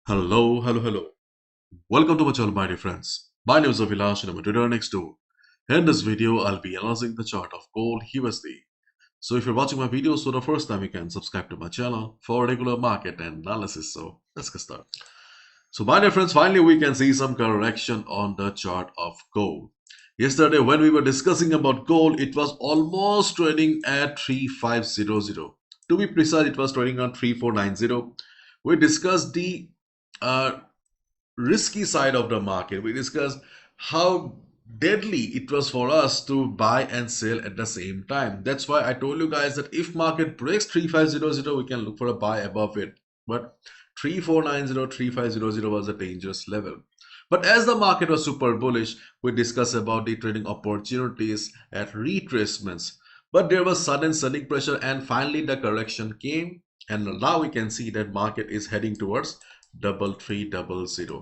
Hello. Welcome to my channel, my dear friends. My name is Avilash and I'm a trader next door. In this video, I'll be analyzing the chart of gold USD. So if you're watching my videos for the first time, you can subscribe to my channel for regular market analysis. So let's get started. So my dear friends, finally we can see some correction on the chart of gold. Yesterday when we were discussing about gold, it was almost trading at 3500. To be precise, it was trading on 3490. We discussed the uh, risky side of the market. We discussed how deadly it was for us to buy and sell at the same time. That's why I told you guys that if market breaks 3500, we can look for a buy above it. But 3490, 3500 was a dangerous level. But as the market was super bullish, we discussed about the trading opportunities at retracements. But there was sudden selling pressure and finally the correction came. And now we can see that market is heading towards 3300.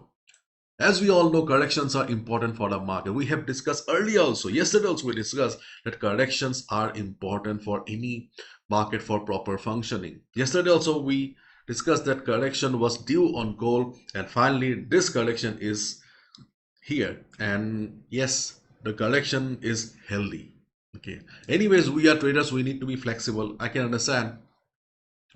As we all know, corrections are important for the market. We have discussed earlier also, yesterday also we discussed that corrections are important for any market for proper functioning. Yesterday also we discussed that correction was due on gold, and finally this correction is here. And yes, the correction is healthy. Okay. Anyways, we are traders, we need to be flexible. I can understand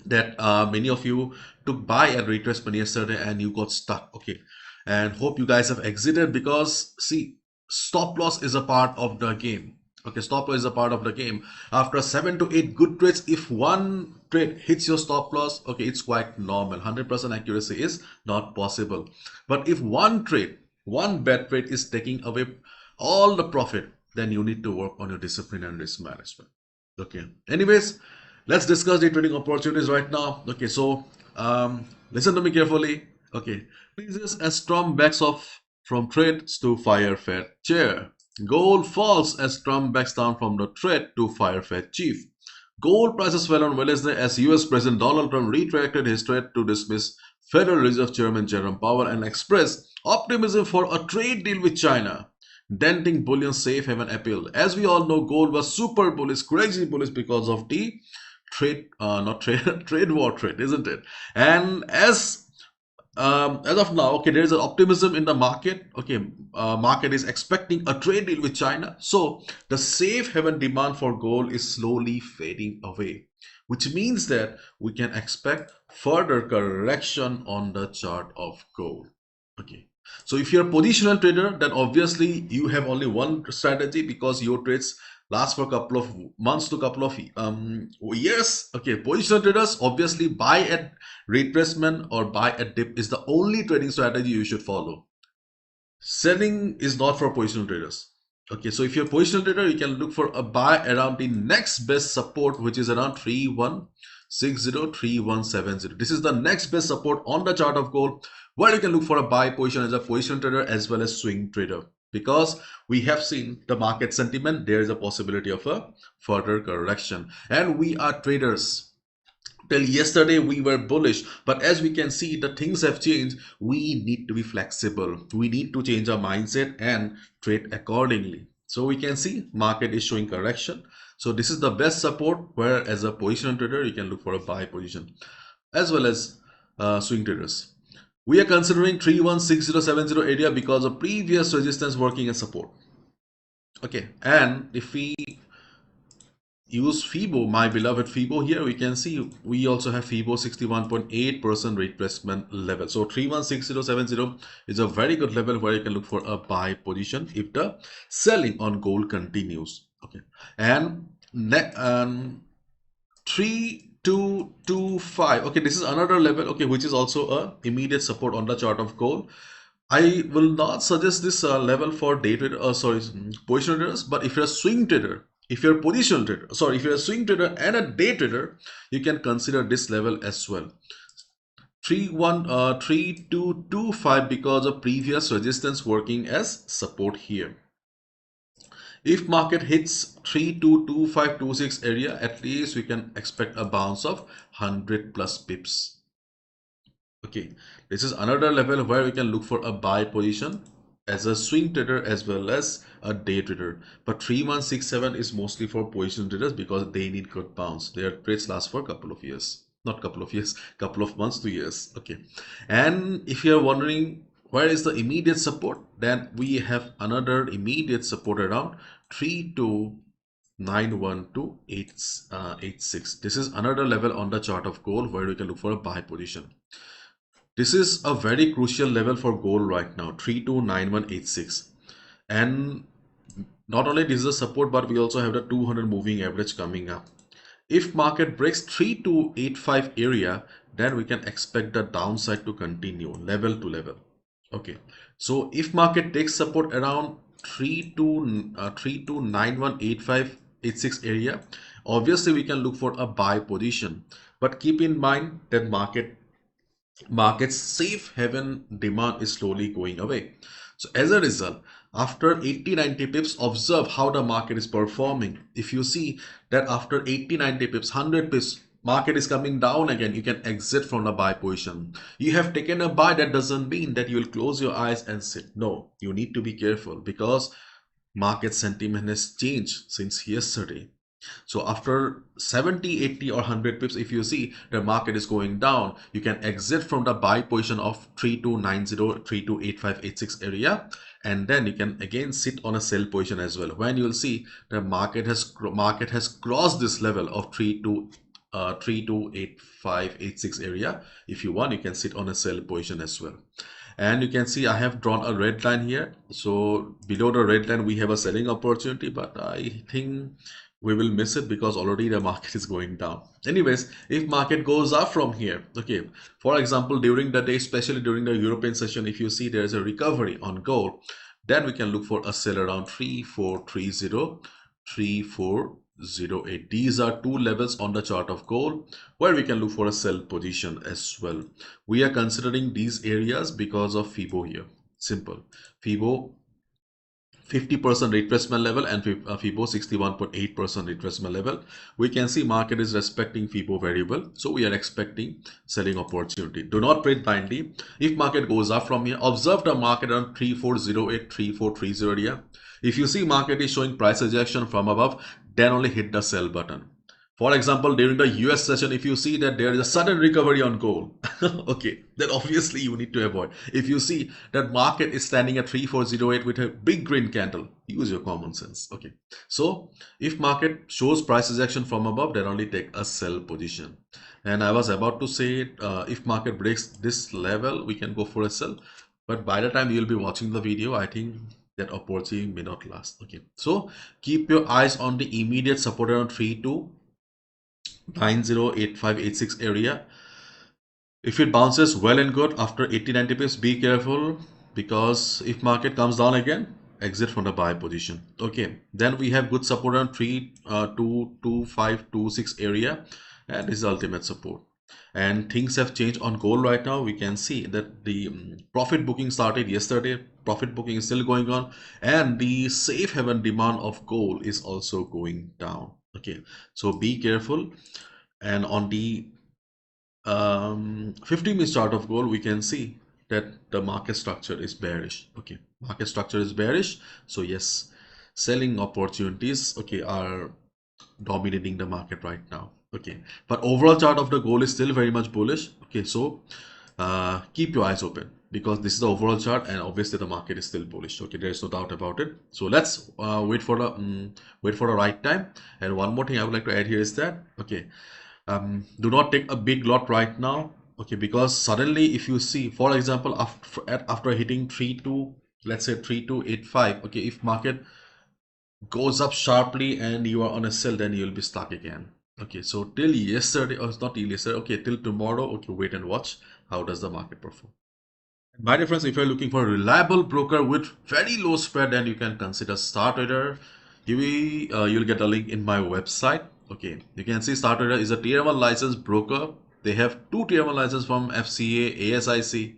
that many of you took buy at retracement yesterday and you got stuck. Okay, and hope you guys have exited, because see, stop loss is a part of the game. Okay, stop loss is a part of the game. After 7 to 8 good trades, if one trade hits your stop loss, okay, it's quite normal. 100% accuracy is not possible. But if one trade, one bad trade is taking away all the profit, then you need to work on your discipline and risk management. Okay, anyways, let's discuss the trading opportunities right now. Okay, so listen to me carefully. Okay, increases as Trump backs off from trades to fire Fed chair. Gold falls as Trump backs down from the trade to fire Fed chief. Gold prices fell on Wednesday as US President Donald Trump retracted his threat to dismiss Federal Reserve Chairman Jerome Powell and expressed optimism for a trade deal with China, denting bullion safe haven appeal. As we all know, gold was super bullish, crazy bullish because of the trade, not trade, trade war trade, isn't it? And as of now, okay, there is an optimism in the market. Okay, market is expecting a trade deal with China, so the safe haven demand for gold is slowly fading away, which means that we can expect further correction on the chart of gold. Okay, so if you're a positional trader, then obviously you have only one strategy, because your trades last for a couple of months to couple of years. Okay, positional traders obviously buy at retracement or buy at dip is the only trading strategy you should follow. Selling is not for positional traders. Okay, so if you're a positional trader, you can look for a buy around the next best support, which is around 3160, 3170. This is the next best support on the chart of gold, where you can look for a buy position as a positional trader as well as swing trader. Because we have seen the market sentiment, there is a possibility of a further correction, and we are traders. Till yesterday we were bullish, but as we can see, the things have changed. We need to be flexible, we need to change our mindset and trade accordingly. So we can see market is showing correction, so this is the best support, where as a position trader you can look for a buy position, as well as swing traders. We are considering 316070 area because of previous resistance working as support. Okay, and if we use FIBO, my beloved FIBO, here we can see we also have FIBO 61.8% retracement level. So 316070 is a very good level where you can look for a buy position if the selling on gold continues. Okay, and 3225, okay, this is another level, okay, which is also a immediate support on the chart of gold. I will not suggest this level for day trader, position traders, but if you're a swing trader, if you're a positional trader, sorry, if you're a swing trader and a day trader, you can consider this level as well. 3225, because of previous resistance working as support here. If market hits 322526 area, at least we can expect a bounce of 100 plus pips. Okay, this is another level where we can look for a buy position as a swing trader as well as a day trader. But 3167 is mostly for position traders because they need good bounce. Their trades last for a couple of years. not couple of years, couple of months to years. Okay, and if you are wondering where is the immediate support, then we have another immediate support around 3291286. This is another level on the chart of gold where we can look for a buy position. This is a very crucial level for gold right now, 329186. And not only this is a support, but we also have the 200 moving average coming up. If market breaks 3285 area, then we can expect the downside to continue level to level. Okay, so if market takes support around 32918586 area, obviously we can look for a buy position. But keep in mind that market's safe haven demand is slowly going away. So as a result, after 80-90 pips, observe how the market is performing. If you see that after 80-90 pips, 100 pips, market is coming down again, you can exit from the buy position. You have taken a buy, that doesn't mean that you will close your eyes and sit. No, you need to be careful because market sentiment has changed since yesterday. So after 70, 80 or 100 pips, if you see the market is going down, you can exit from the buy position of 3290, 328586 area, and then you can again sit on a sell position as well. When you will see the market has crossed this level of 328586 area. If you want, you can sit on a sell position as well. And you can see I have drawn a red line here. So below the red line we have a selling opportunity, but I think we will miss it because already the market is going down. Anyways, if market goes up from here, okay, for example, during the day, especially during the European session, if you see there is a recovery on gold, then we can look for a sell around 3430, 3408. These are two levels on the chart of gold where we can look for a sell position as well. We are considering these areas because of FIBO here. Simple. FIBO 50% retracement level and FIBO 61.8% retracement level. We can see market is respecting FIBO very well. So we are expecting selling opportunity. Do not trade blindly. If market goes up from here, observe the market around 3408, 3430 area. If you see market is showing price rejection from above, then only hit the sell button. For example, during the US session, if you see that there is a sudden recovery on gold, okay, then obviously you need to avoid. If you see that market is standing at 3408 with a big green candle, use your common sense. Okay, so if market shows price rejection from above, then only take a sell position. And I was about to say, if market breaks this level, we can go for a sell. But by the time you'll be watching the video, I think that opportunity may not last. Okay, so keep your eyes on the immediate support around 32908586 area. If it bounces, well and good. After 80-90 pips, be careful because if market comes down again, exit from the buy position. Okay, then we have good support around 322526 area, and this is ultimate support. And things have changed on gold right now. We can see that the profit booking started yesterday. Profit booking is still going on, and the safe haven demand of gold is also going down. Okay, so be careful. And on the 50-minute chart of gold, we can see that the market structure is bearish. Okay, market structure is bearish. So yes, selling opportunities, okay, are dominating the market right now. Okay, but overall chart of the gold is still very much bullish. Okay, so keep your eyes open because this is the overall chart and obviously the market is still bullish. Okay, there is no doubt about it. So let's wait for the right time. And one more thing I would like to add here is that, okay, do not take a big lot right now. Okay, because suddenly if you see, for example, after hitting 32, let's say 3285, okay, if market goes up sharply and you are on a sell, then you'll be stuck again. Okay, so till yesterday, or not till yesterday, okay, till tomorrow, okay, wait and watch how does the market perform. My dear friends, if you're looking for a reliable broker with very low spread, then you can consider StarTrader. You'll get a link in my website. Okay, you can see StarTrader is a tier 1 licensed broker. They have two tier 1 licenses from FCA, ASIC,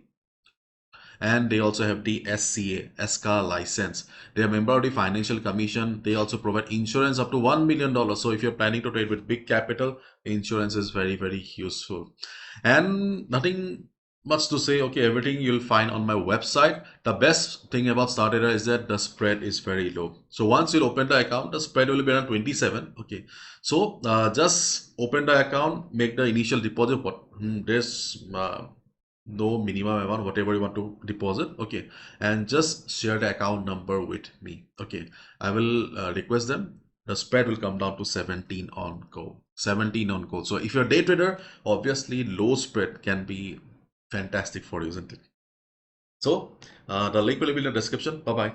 and they also have the SCA, SCA license. They are member of the Financial Commission. They also provide insurance up to $1 million. So if you're planning to trade with big capital, insurance is very, very useful. And nothing much to say. Okay, everything you'll find on my website. The best thing about Star Trader is that the spread is very low. So once you'll open the account, the spread will be around 27. Okay, so just open the account, make the initial deposit. There's no minimum amount, whatever you want to deposit. Okay, and just share the account number with me. Okay, I will request them. The spread will come down to 17 on call. 17 on call. So if you're a day trader, obviously low spread can be fantastic for you, isn't it? So the link will be in the description. Bye bye.